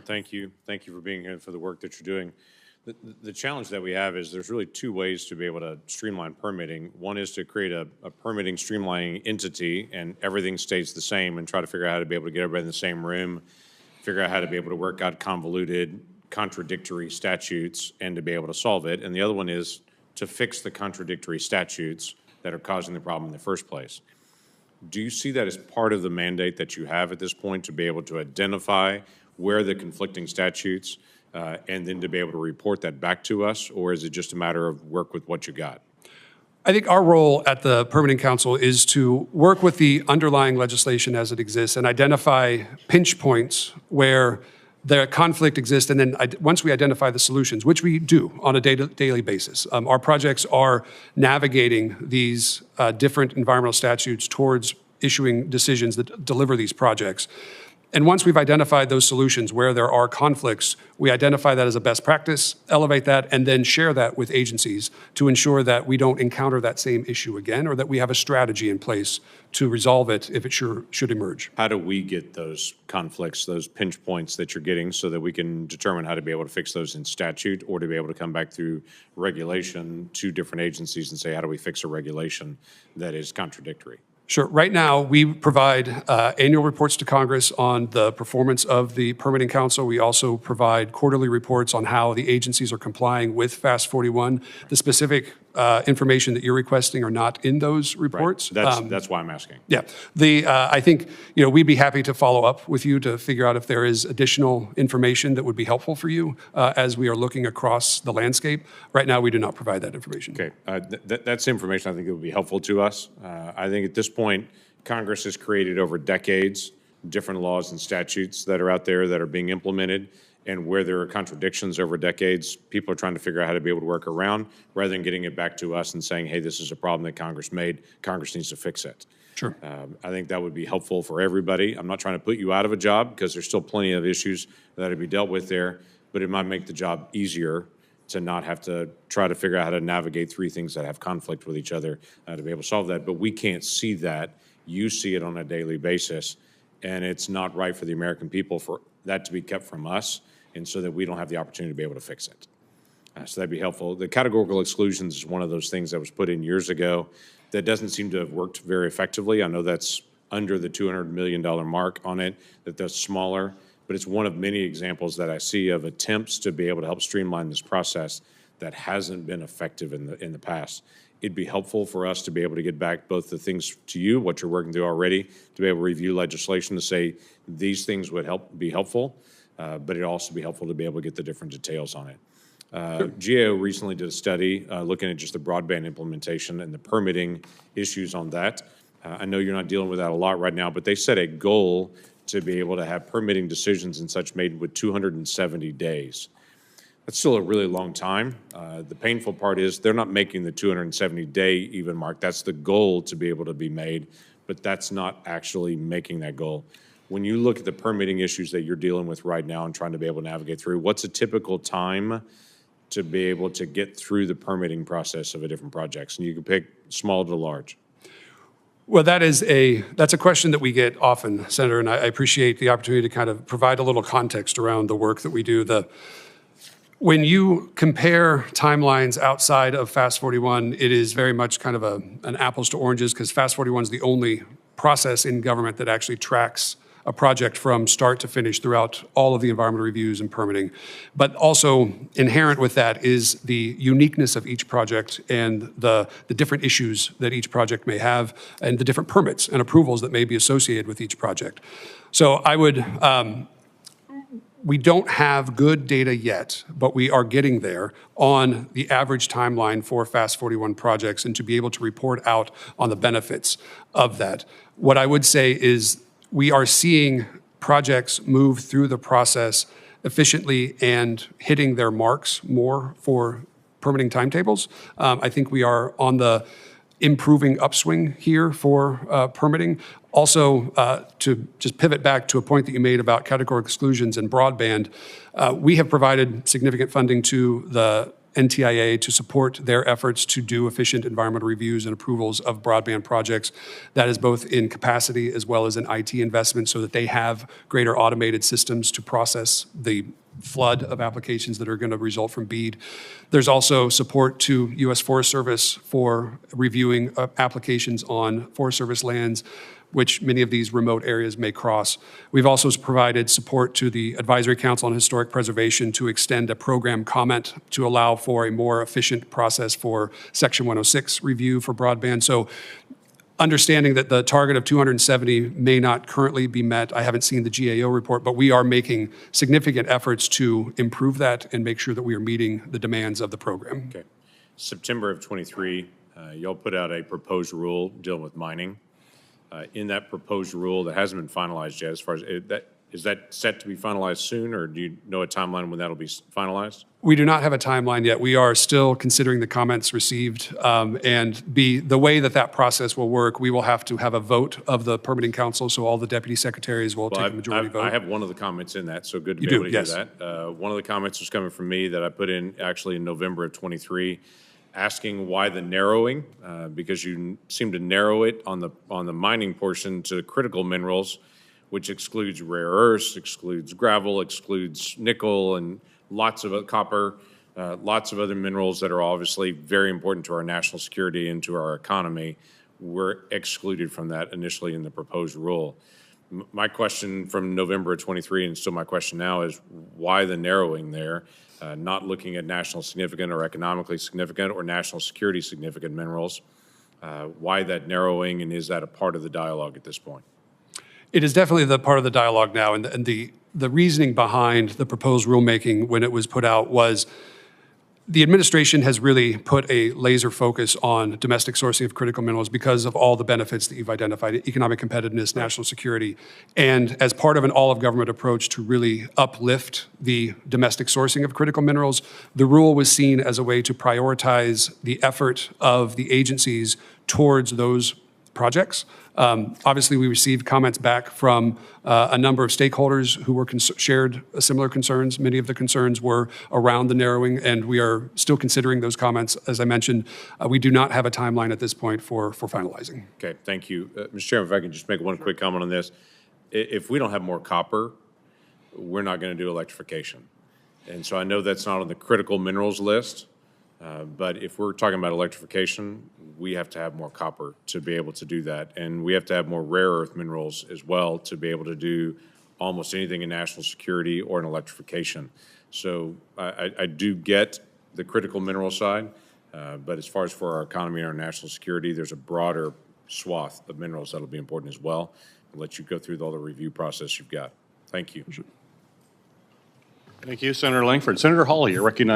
Thank you. Thank you for being here and for the work that you're doing. The challenge that we have is there's really two ways to be able to streamline permitting. One is to create a permitting streamlining entity and everything stays the same and try to figure out how to be able to get everybody in the same room, figure out how to be able to work out convoluted, contradictory statutes and to be able to solve it. And the other one is to fix the contradictory statutes that are causing the problem in the first place. Do you see that as part of the mandate that you have at this point to be able to identify where the conflicting statutes and then to be able to report that back to us, or is it just a matter of work with what you got? I think our role at the Permitting Council is to work with the underlying legislation as it exists and identify pinch points where the conflict exists, and then once we identify the solutions, which we do on a daily basis, our projects are navigating these different environmental statutes towards issuing decisions that deliver these projects. And once we've identified those solutions where there are conflicts, we identify that as a best practice, elevate that, and then share that with agencies to ensure that we don't encounter that same issue again, or that we have a strategy in place to resolve it if it should emerge. How do we get those conflicts, those pinch points that you're getting so that we can determine how to be able to fix those in statute or to be able to come back through regulation to different agencies and say, how do we fix a regulation that is contradictory? Sure. Right now, we provide annual reports to Congress on the performance of the Permitting Council. We also provide quarterly reports on how the agencies are complying with FAST 41. The specific information that you're requesting are not in those reports. Right. That's why I'm asking. Yeah. I think we'd be happy to follow up with you to figure out if there is additional information that would be helpful for you as we are looking across the landscape. Right now, we do not provide that information. Okay. That's information I think that would be helpful to us. I think at this point, Congress has created over decades different laws and statutes that are out there that are being implemented. And where there are contradictions over decades, people are trying to figure out how to be able to work around rather than getting it back to us and saying, hey, this is a problem that Congress made. Congress needs to fix it. Sure. I think that would be helpful for everybody. I'm not trying to put you out of a job because there's still plenty of issues that would be dealt with there, but it might make the job easier to not have to try to figure out how to navigate three things that have conflict with each other to be able to solve that. But we can't see that. You see it on a daily basis, and it's not right for the American people for that to be kept from us, and so that we don't have the opportunity to be able to fix it. So that'd be helpful. The categorical exclusions is one of those things that was put in years ago that doesn't seem to have worked very effectively. I know that's under the $200 million mark on it, that's smaller, but it's one of many examples that I see of attempts to be able to help streamline this process that hasn't been effective in the past. It'd be helpful for us to be able to get back both the things to you, what you're working through already, to be able to review legislation to say these things would be helpful, but it'd also be helpful to be able to get the different details on it. GAO recently did a study looking at just the broadband implementation and the permitting issues on that. I know you're not dealing with that a lot right now, but they set a goal to be able to have permitting decisions and such made with 270 days. That's still a really long time. The painful part is they're not making the 270-day even mark. That's the goal to be able to be made, but that's not actually making that goal. When you look at the permitting issues that you're dealing with right now and trying to be able to navigate through, what's a typical time to be able to get through the permitting process of a different projects? And you can pick small to large. Well, that's a question that we get often, Senator, and I appreciate the opportunity to kind of provide a little context around the work that we do. When you compare timelines outside of FAST 41, it is very much kind of an apples to oranges because FAST 41 is the only process in government that actually tracks a project from start to finish throughout all of the environmental reviews and permitting. But also inherent with that is the uniqueness of each project and the different issues that each project may have and the different permits and approvals that may be associated with each project. So we don't have good data yet, but we are getting there on the average timeline for FAST 41 projects and to be able to report out on the benefits of that. What I would say is we are seeing projects move through the process efficiently and hitting their marks more for permitting timetables. I think we are on the improving upswing here for permitting. Also, to just pivot back to a point that you made about categorical exclusions and broadband, we have provided significant funding to the NTIA to support their efforts to do efficient environmental reviews and approvals of broadband projects. That is both in capacity as well as in IT investment so that they have greater automated systems to process the flood of applications that are going to result from BEAD. There's also support to U.S. Forest Service for reviewing applications on Forest Service lands, which many of these remote areas may cross. We've also provided support to the Advisory Council on Historic Preservation to extend a program comment to allow for a more efficient process for Section 106 review for broadband. So understanding that the target of 270 may not currently be met, I haven't seen the GAO report, but we are making significant efforts to improve that and make sure that we are meeting the demands of the program. Okay. September of 23, y'all put out a proposed rule dealing with mining. In that proposed rule that hasn't been finalized yet, as far as is that set to be finalized soon, or do you know a timeline when that'll be finalized? We do not have a timeline yet. We are still considering the comments received, and the way that process will work, we will have to have a vote of the permitting council, so all the deputy secretaries will take a majority vote. I have one of the comments in that, so good to You be able to do, yes. hear that. One of the comments was coming from me that I put in actually in November of 23, asking why the narrowing, because you seem to narrow it on the mining portion to critical minerals, which excludes rare earths, excludes gravel, excludes nickel, and lots of copper, lots of other minerals that are obviously very important to our national security and to our economy, were excluded from that initially in the proposed rule. My question from November of 23, and still my question now, is why the narrowing there? Not looking at national significant or economically significant or national security significant minerals. Why that narrowing, and is that a part of the dialogue at this point? It is definitely the part of the dialogue now, and the reasoning behind the proposed rulemaking when it was put out was the administration has really put a laser focus on domestic sourcing of critical minerals because of all the benefits that you've identified, economic competitiveness, national security. And as part of an all-of-government approach to really uplift the domestic sourcing of critical minerals, the rule was seen as a way to prioritize the effort of the agencies towards those projects. Obviously, we received comments back from a number of stakeholders who were shared similar concerns. Many of the concerns were around the narrowing, and we are still considering those comments. As I mentioned, we do not have a timeline at this point for finalizing. Okay, thank you. Mr. Chairman, if I can just make one quick comment on this. If we don't have more copper, we're not going to do electrification. And so I know that's not on the critical minerals list, but if we're talking about electrification, we have to have more copper to be able to do that. And we have to have more rare earth minerals as well to be able to do almost anything in national security or in electrification. So I do get the critical mineral side, but as far as for our economy and our national security, there's a broader swath of minerals that'll be important as well. I'll let you go through all the review process you've got. Thank you. Thank you, Senator Lankford. Senator Hawley, you're recognized.